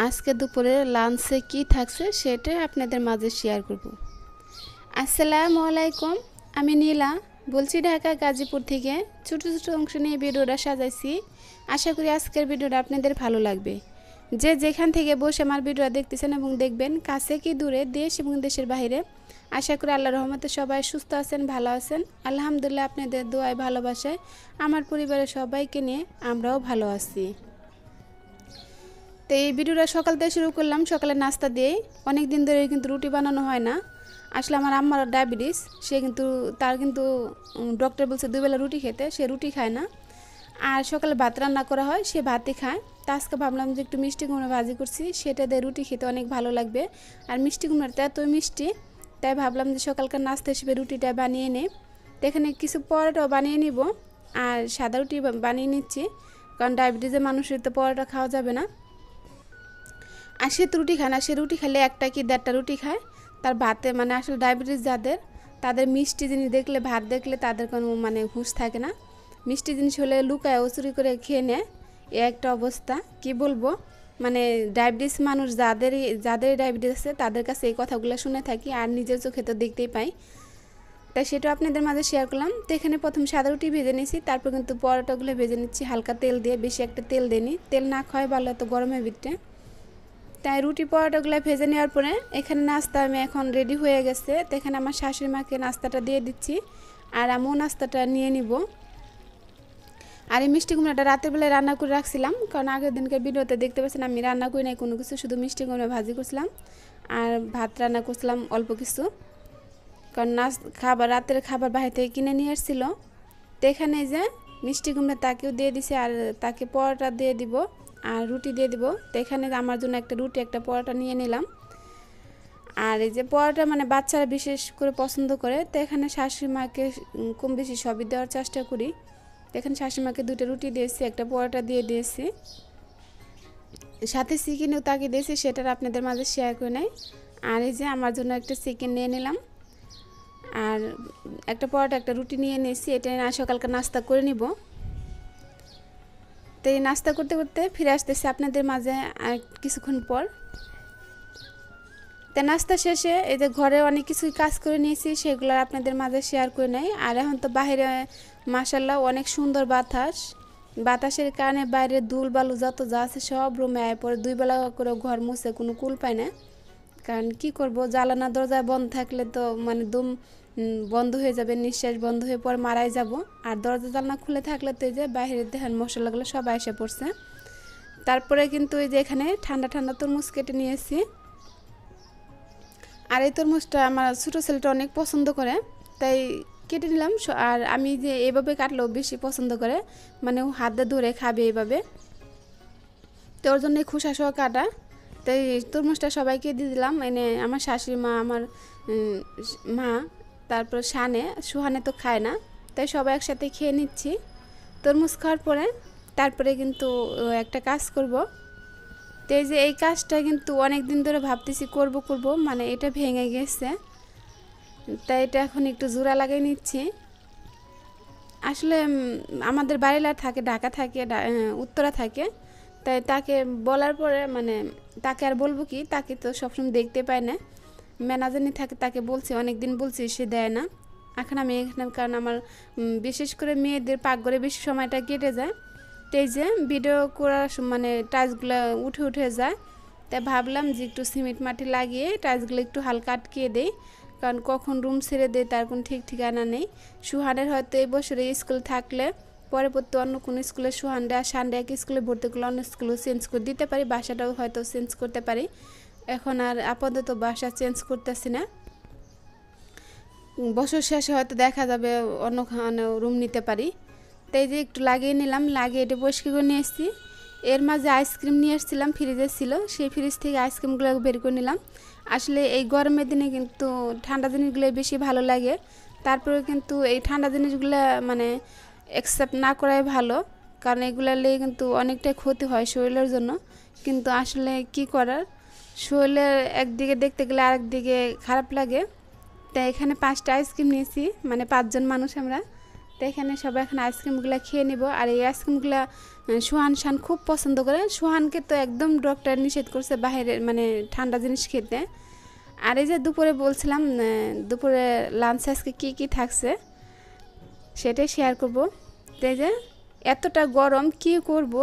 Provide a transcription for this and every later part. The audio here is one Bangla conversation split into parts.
আজকে দুপুরে লাঞ্চে কি থাকছে সেটা আপনাদের মাঝে শেয়ার করব। আসসালামু আলাইকুম, আমি নীলা বলছি ঢাকা গাজীপুর থেকে। ছোট ছোট অংশ নিয়ে ভিডিওটা সাজাইছি। আশা করি আজকের ভিডিওটা আপনাদের ভালো লাগবে। যে যেখান থেকে বসে আমার ভিডিওটা দেখতেছেন এবং দেখবেন, কাছে কি দূরে, দেশ এবং দেশের বাইরে, আশা করি আল্লাহর রহমতে সবাই সুস্থ আছেন, ভালো আছেন। আলহামদুলিল্লাহ, আপনাদের দোয়ায় ভালোবাসায় আমার পরিবারের সবাইকে নিয়ে আমরাও ভালো আছি। তো এই ভিডিওটা সকাল থেকে শুরু করলাম, সকালে নাস্তা দিয়ে। অনেক দিন ধরে কিন্তু রুটি বানানো হয় না। আসলে আমার আম্মার ডায়াবেটিস, সে কিন্তু তার কিন্তু ডক্টর বলছে 2 বেলা রুটি খেতে, সে রুটি খায় না। আর সকালে ভাত রান্না করা হয়, সে ভাতই খায়। তা আজকে ভাবলাম যে একটু মিষ্টি কুমড়া ভাজি করছি, সেটা দিয়ে রুটি খেতে অনেক ভালো লাগবে। আর মিষ্টি কুমড়াটা এত মিষ্টি, তাই ভাবলাম যে সকালকার নাস্তা হিসেবে রুটিটা বানিয়ে নিই। তো এখানে কিছু পরোটাও বানিয়ে নিব, আর সাদা রুটি বানিয়ে নিচ্ছি, কারণ ডায়াবেটিসের মানুষের তো পরোটা খাওয়া যাবে না। আর সে তো রুটি খায় না, সে রুটি খেলে একটা কি 1.5টা রুটি খায়। তার ভাতে মানে আসলে ডায়াবেটিস যাদের, তাদের মিষ্টি জিনিস দেখলে, ভাত দেখলে তাদের কোনো মানে হুঁশ থাকে না। মিষ্টি জিনিস হলে লুকায় চুরি করে খেয়ে নেয়, এ একটা অবস্থা। কি বলবো, মানে ডায়াবেটিস মানুষ যাদের ডায়াবেটিস আছে তাদের কাছে এই কথাগুলো শুনে থাকি, আর নিজের চোখে তো দেখতেই পাই। তাই সেটা আপনাদের মাঝে শেয়ার করলাম। তো এখানে প্রথম সাদা রুটি ভেজে নিয়েছি, তারপর কিন্তু পরোটাগুলো ভেজে নিচ্ছি হালকা তেল দিয়ে। বেশি একটা তেল দিইনি, তেল না খাওয়াই ভালো, তো গরমের ভিতরে। তাই রুটি পরোটাগুলো ভেজে নেওয়ার পরে এখানে নাস্তা আমি এখন রেডি হয়ে গেছে। তো এখানে আমার শাশুড়ি মাকে নাস্তাটা দিয়ে দিচ্ছি, আর আমিও নাস্তাটা নিয়ে নিব। আর এই মিষ্টি কুমড়াটা রাতের বেলায় রান্না করে রাখছিলাম, কারণ আগের দিনকার ভিডিওতে দেখতে পাচ্ছেন আমি রান্না করি নাই কোনো কিছু, শুধু মিষ্টি কুমড়া ভাজি করছিলাম আর ভাত রান্না করছিলাম অল্প কিছু, কারণ রাতের খাবার বাইরে থেকে কিনে নিয়ে এসেছিল। তো এখানে যে মিষ্টি কুমড়া তাকেও দিয়ে দিছে, আর তাকে পরোটা দিয়ে দিব আর রুটি দিয়ে দিব। তো এখানে আমার জন্য একটা রুটি একটা পরোটা নিয়ে নিলাম। আর এই যে পরোটা মানে বাচ্চারা বিশেষ করে পছন্দ করে, তো এখানে শাশুড়ি মাকে কম বেশি সবই দেওয়ার চেষ্টা করি। তো এখানে শাশুড়ি মাকে 2টা রুটি দিয়েছি, একটা পরোটা দিয়ে দিয়েছি, সাথে চিকেনও তাকে দিয়েছি, সেটা আপনাদের মাঝে শেয়ার করে নেই। আর এই যে আমার জন্য একটা চিকেন নিয়ে নিলাম, আর একটা পরোটা একটা রুটি নিয়ে নিয়েছি। এটা না সকালকার নাস্তা করে নিব। তো এই নাস্তা করতে করতে ফিরে আসতেছি আপনাদের মাঝে আর কিছুক্ষণ পর। তো নাস্তা শেষে এই যে ঘরে অনেক কিছুই কাজ করে নিয়েছি, সেগুলো আপনাদের মাঝে শেয়ার করে নেই। আর এখন তো বাইরে মাশাআল্লাহ অনেক সুন্দর বাতাসের কারণে বাইরে ধুল বালু যত যা আছে সব রুমে আয় পরে। 2 বেলা করে ঘর মুছে কোনো কুল পায় না, কারণ কি করব, জানালা দরজা বন্ধ থাকলে তো মানে দম বন্ধ হয়ে যাবে, নিঃশ্বাস বন্ধ হয়ে পরে মারাই যাব। আর দরজা জানলা খুলে থাকলে তো এই যে বাইরের দেখেন মশলাগুলো সব এসে পড়ছে। তারপরে কিন্তু এই যে এখানে ঠান্ডা ঠান্ডা তরমুজ কেটে নিয়েছি। আর এই তরমুজটা আমার ছোটো ছেলেটা অনেক পছন্দ করে, তাই কেটে নিলাম। আর আমি যে এভাবে কাটলেও বেশি পছন্দ করে, মানে ও হাত দিয়ে ধরে খাবে এইভাবে, তো ওর জন্য খোসা সহ কাটা। তাই তরমুজটা সবাইকে দিয়ে দিলাম, এনে আমার শাশুড়ি মা, আমার মা, তারপর সুহানে তো খায় না, তাই সবাই একসাথে খেয়ে নিচ্ছি। তরমুজ খাওয়ার পরে তারপরে কিন্তু একটা কাজ করব। তো এই যে এই কাজটা কিন্তু অনেক দিন ধরে ভাবতেছি করব মানে এটা ভেঙে গেছে, তাই এটা এখন একটু জোড়া লাগিয়ে নিচ্ছি। আসলে আমাদের বাড়িলার থাকে, ঢাকা থাকে, উত্তরা থাকে, তাই তাকে বলার পরে মানে তাকে আর বলবো কি, তাকে তো সবসময় দেখতে পায় না, ম্যানেজারনি থাকে, তাকে বলছি অনেক দিন বলছি, সে দেয় না। এখন আমি এখানে, কারণ আমার বিশেষ করে মেয়েদের পাকঘরে বেশি সময়টা কেটে যায়, তো এই যে ভিডিও করার মানে টাইলসগুলো উঠে যায়, তাই ভাবলাম যে একটু সিমেন্ট মাটি লাগিয়ে টাইলসগুলো একটু হালকা আটকিয়ে দেই, কারণ কখন রুম ছেড়ে দেয় তার কোনো ঠিক ঠিকানা নেই। সুহানের হয়তো এই বছরে স্কুল থাকলে পরে পড়তে অন্য কোনো স্কুলে সুহানডে আর সানডে এক স্কুলে ভর্তি করলে অন্য স্কুলেও চেঞ্জ করে দিতে পারি, বাসাটাও হয়তো চেঞ্জ করতে পারি। এখন আর আপাতত বাসা চেঞ্জ করতেছি না, বছর শেষে হয়তো দেখা যাবে অন্যখানে রুম নিতে পারি। তাই যে একটু লাগিয়ে নিলাম, লাগিয়ে এটা পরিষ্কার করে নিয়ে এসেছি। এর মাঝে আইসক্রিম নিয়ে এসেছিলাম, ফ্রিজে ছিল, সেই ফ্রিজ থেকে আইসক্রিমগুলো বের করে নিলাম। আসলে এই গরমের দিনে কিন্তু ঠান্ডা জিনিসগুলো বেশি ভালো লাগে, তারপরে কিন্তু এই ঠান্ডা জিনিসগুলো মানে অ্যাকসেপ্ট না করাই ভালো, কারণ এগুলো লেগে কিন্তু অনেকটাই ক্ষতি হয় শরীরের জন্য। কিন্তু আসলে কি করার, শরীরের একদিকে দেখতে গেলে আরেকদিকে খারাপ লাগে। তাই এখানে 5টা আইসক্রিম নিয়েছি, মানে 5 জন মানুষ আমরা, তো এখানে সবাই এখন আইসক্রিমগুলো খেয়ে নিব। আর এই আইসক্রিমগুলো সোহান শান খুব পছন্দ করে। সোহানকে তো একদম ডক্টর নিষেধ করছে বাইরে মানে ঠান্ডা জিনিস খেতে। আর এই যে দুপুরে বলছিলাম দুপুরে লাঞ্চ আজকে কী থাকছে সেটাই শেয়ার করব। তো এই যে এতটা গরম কি করব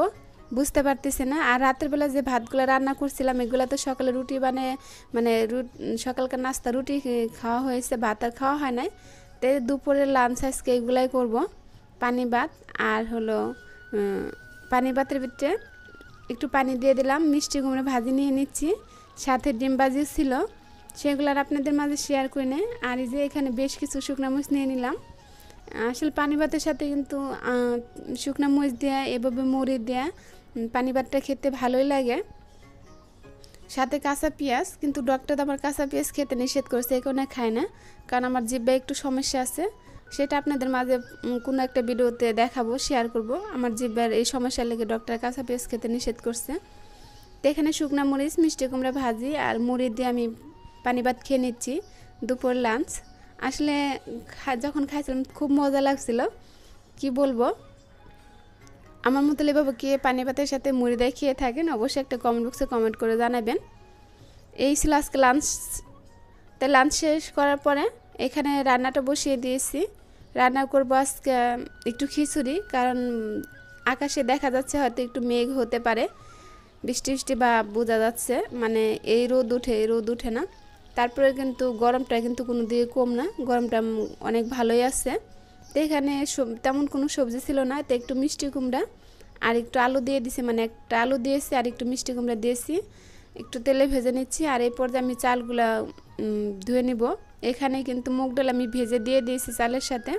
বুঝতে পারতেছি না। আর রাতের বেলা যে ভাতগুলো রান্না করছিলাম এগুলো তো সকালে রুটি মানে সকালকার নাস্তা রুটি খাওয়া হয়েছে, ভাত আর খাওয়া হয় নাই। তো দুপুরের লাঞ্চ আজকে এগুলাই করব, পানি ভাত আর হলো পানি ভাতের ভিতরে একটু পানি দিয়ে দিলাম, মিষ্টি কুমড়ো ভাজি নিয়ে নিচ্ছি, সাথে ডিম ভাজি ছিল, সেগুলো আর আপনাদের মাঝে শেয়ার করে নেই। আর এই যে এখানে বেশ কিছু শুকনো মরিচ নিয়ে নিলাম। আসলে পানি ভাতের সাথে কিন্তু শুকনো মরিচ দেওয়া এভাবে মুড়ি দেওয়া পানি ভাতটা খেতে ভালোই লাগে, সাথে কাঁচা পেঁয়াজ। কিন্তু ডক্টর আমার কাঁচা পেঁয়াজ খেতে নিষেধ করছে, এই কারণে খায় না, কারণ আমার জিহ্বায় একটু সমস্যা আছে। সেটা আপনাদের মাঝে কোনো একটা ভিডিওতে দেখাবো, শেয়ার করব। আমার জিহ্বার এই সমস্যার লেগে ডক্টর কাঁচা পেঁয়াজ খেতে নিষেধ করছে। তো এখানে শুকনো মরিচ, মিষ্টি কুমড়া ভাজি আর মুড়ি দিয়ে আমি পানি ভাত খেয়ে নিচ্ছি দুপুর লাঞ্চ। আসলে যখন খাইছিলাম খুব মজা লাগছিল, কি বলবো। আমার মতো এভাবে কে পানি ভাতের সাথে মুড়ি দিয়ে খেয়ে থাকেন অবশ্যই একটা কমেন্ট বক্সে কমেন্ট করে জানাবেন। এই ছিল আজকে লাঞ্চ। তাই লাঞ্চ শেষ করার পরে এখানে রান্নাটা বসিয়ে দিয়েছি। রান্না করবো আজকে একটু খিচুড়ি, কারণ আকাশে দেখা যাচ্ছে হয়তো একটু মেঘ হতে পারে, বৃষ্টি বৃষ্টি বা বোঝা যাচ্ছে, মানে এই রোদ উঠে না। তারপরে কিন্তু গরমটা কিন্তু কোনো দিকে কম না, গরমটা অনেক ভালোই আছে। তো এখানে তেমন কোনো সবজি ছিল না, তো একটু মিষ্টি কুমড়া আর একটু আলু দিয়ে দিছি, মানে একটা আলু দিয়েছি আর একটু মিষ্টি কুমড়া দিয়েছি, একটু তেলে ভেজে নিচ্ছি। আর এই পর্যায়ে আমি চালগুলা ধুয়ে নিব। এখানে কিন্তু মুগ ডাল আমি ভেজে দিয়ে দিয়েছি চালের সাথে।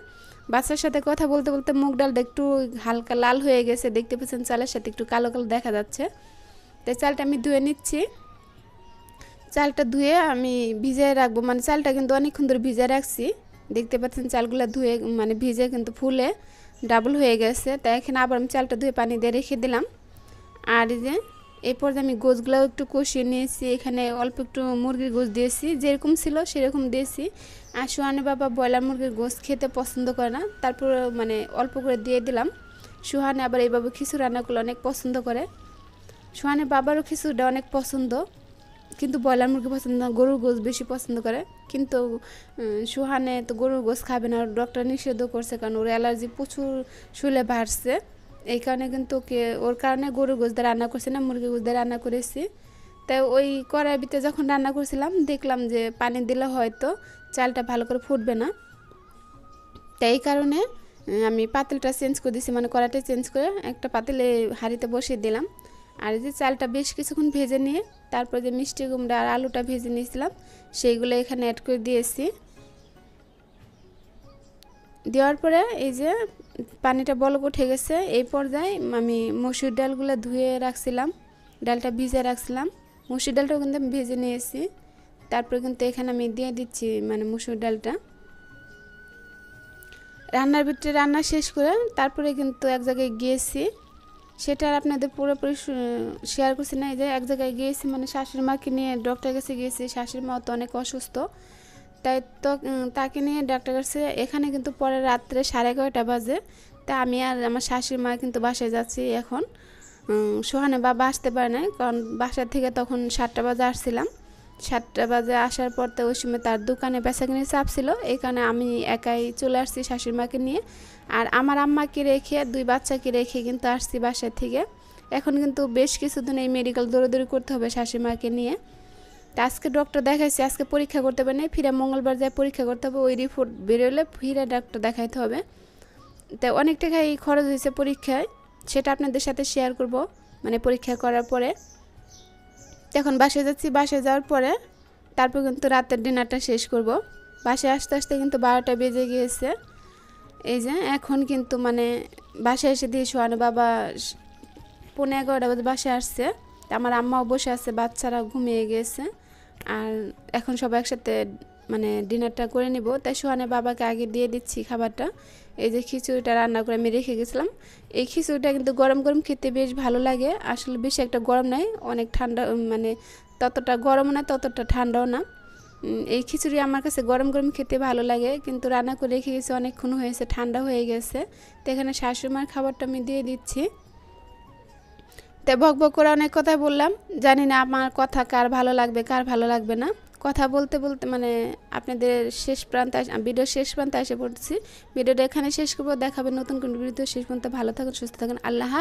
বাচ্চার সাথে কথা বলতে বলতে মুগ ডালটা একটু হালকা লাল হয়ে গেছে, দেখতে পাচ্ছেন চালের সাথে একটু কালো কালো দেখা যাচ্ছে। তাই চালটা আমি ধুয়ে নিচ্ছি। চালটা ধুয়ে আমি ভিজিয়ে রাখবো, মানে চালটা কিন্তু অনেকক্ষণ ধরে ভিজিয়ে রাখছি, দেখতে পাচ্ছেন চালগুলো ধুয়ে মানে ভিজে কিন্তু ফুলে ডাবল হয়ে গেছে। তাই এখানে আবার আমি চালটা ধুয়ে পানি দিয়ে রেখে দিলাম। আর এই যে এরপর আমি গোশগুলোও একটু কষিয়ে নিয়েছি, এখানে অল্প একটু মুরগির গোশ দিয়েছি, যেরকম ছিল সেরকম দিয়েছি। আর সোহানের বাবা ব্রয়লার মুরগির গোশ খেতে পছন্দ করে না, তারপর মানে অল্প করে দিয়ে দিলাম। সোহানে আবার এইভাবে খিচুড়ি রান্না করলে অনেক পছন্দ করে। সোহানের বাবারও খিচুড়িটা অনেক পছন্দ, কিন্তু ব্রয়লার মুরগি পছন্দ না, গরুর গোশ বেশি পছন্দ করে। কিন্তু সোহানে তো গরুর গোশ খাবে না, ডক্টর নিষেধও করছে, কারণ ওর অ্যালার্জি প্রচুর শুলে বাড়ছে। এই কারণে কিন্তু ওর কারণে গরুর গোশ দিয়ে রান্না করছি না, মুরগি গোশ দিয়ে রান্না করেছি। তাই ওই কড়াইয়ের ভিতরে যখন রান্না করছিলাম দেখলাম যে পানি দিলে হয়তো চালটা ভালো করে ফুটবে না, তাই এই কারণে আমি পাতিলটা চেঞ্জ করে দিয়েছি, মানে কড়াইটা চেঞ্জ করে একটা পাতিলে হাঁড়িতে বসিয়ে দিলাম। আর এই যে চালটা বেশ কিছুক্ষণ ভেজে নিয়ে তারপর যে মিষ্টি কুমড়া আর আলুটা ভেজে নিয়েছিলাম সেইগুলো এখানে অ্যাড করে দিয়েছি। দেওয়ার পরে এই যে পানিটা বলক উঠে গেছে, এই পর্যায়ে আমি মসুর ডালগুলো ধুয়ে রাখছিলাম, ডালটা ভিজে রাখছিলাম, মসুর ডালটাও কিন্তু আমি ভেজে নিয়েছি। তারপরে কিন্তু এখানে আমি দিয়ে দিচ্ছি মানে মসুর ডালটা। রান্নার ভিতরে রান্না শেষ করে তারপরে কিন্তু এক জায়গায় গিয়েছি, সেটা আর আপনাদের পুরোপুরি শেয়ার করছি না। এই যে এক জায়গায় গিয়েছি মানে শাশুড়ি মাকে নিয়ে ডক্টরের কাছে গিয়েছি, শাশুড়ি মা তো অনেক অসুস্থ, তাই তো তাকে নিয়ে ডাক্তার কাছে। এখানে কিন্তু পরে রাত্রে 11:30 বাজে, তা আমি আর আমার শাশুড়ি মা কিন্তু বাসায় যাচ্ছি এখন। সোহানের বাবা আসতে পারে না, কারণ বাসার থেকে তখন 7টা বাজে আসছিলাম। 7টা বাজে আসার পর তো ওই সময় তার দোকানে বেচাকেনির চাপ ছিল, এই কারণে আমি একাই চলে আসছি শাশুড়ি মাকে নিয়ে। আর আমার আম্মাকে রেখে 2 বাচ্চাকে রেখে কিন্তু আসছি বাসার থেকে। এখন কিন্তু বেশ কিছুদিন এই মেডিকেল দৌড়াদৌড়ি করতে হবে শাশুড়ি মাকে নিয়ে। তা আজকে ডক্টর দেখাইছি, আজকে পরীক্ষা করতে হবে না, ফিরে মঙ্গলবার যায় পরীক্ষা করতে হবে, ওই রিপোর্ট বেরোলে ফিরে ডাক্তার দেখাইতে হবে। তাই অনেক টাকাই খরচ হয়েছে পরীক্ষায়, সেটা আপনাদের সাথে শেয়ার করব মানে পরীক্ষা করার পরে। এখন বাসায় যাচ্ছি, বাসায় যাওয়ার পরে তারপর কিন্তু রাতের ডিনারটা শেষ করব। বাসায় আসতে আসতে কিন্তু 12টা বেজে গিয়েছে। এই যে এখন কিন্তু মানে বাসায় এসে দিয়ে সোহানের বাবা 11:45 বাজে বাসায় আসছে, আমার আম্মাও বসে আছে, বাচ্চারা ঘুমিয়ে গিয়েছে। আর এখন সবাই একসাথে মানে ডিনারটা করে নিব, তাই সোহানের বাবাকে আগে দিয়ে দিচ্ছি খাবারটা। এই যে খিচুড়িটা রান্না করে আমি রেখে গেছিলাম, এই খিচুড়িটা কিন্তু গরম গরম খেতে বেশ ভালো লাগে। আসলে বেশি একটা গরম নাই, অনেক ঠান্ডা, মানে ততটা গরমও না ততটা ঠান্ডাও না, এই খিচুড়ি আমার কাছে গরম গরম খেতে ভালো লাগে, কিন্তু রান্না করে রেখে গেছে অনেকক্ষণ হয়েছে, ঠান্ডা হয়ে গেছে। তো এখানে শাশুড়িমার খাবারটা আমি দিয়ে দিচ্ছি। তো বক বক করে অনেক কথা বললাম, জানি না আমার কথা কার ভালো লাগবে কার ভালো লাগবে না। কথা বলতে বলতে মানে আপনাদের ভিডিওর শেষ প্রান্তে এসে পড়ছি। ভিডিওটা এখানে শেষ করবো, দেখাবেন নতুন কোন ভিডিও। শেষ পর্যন্ত ভালো থাকুন, সুস্থ থাকুন, আল্লাহ।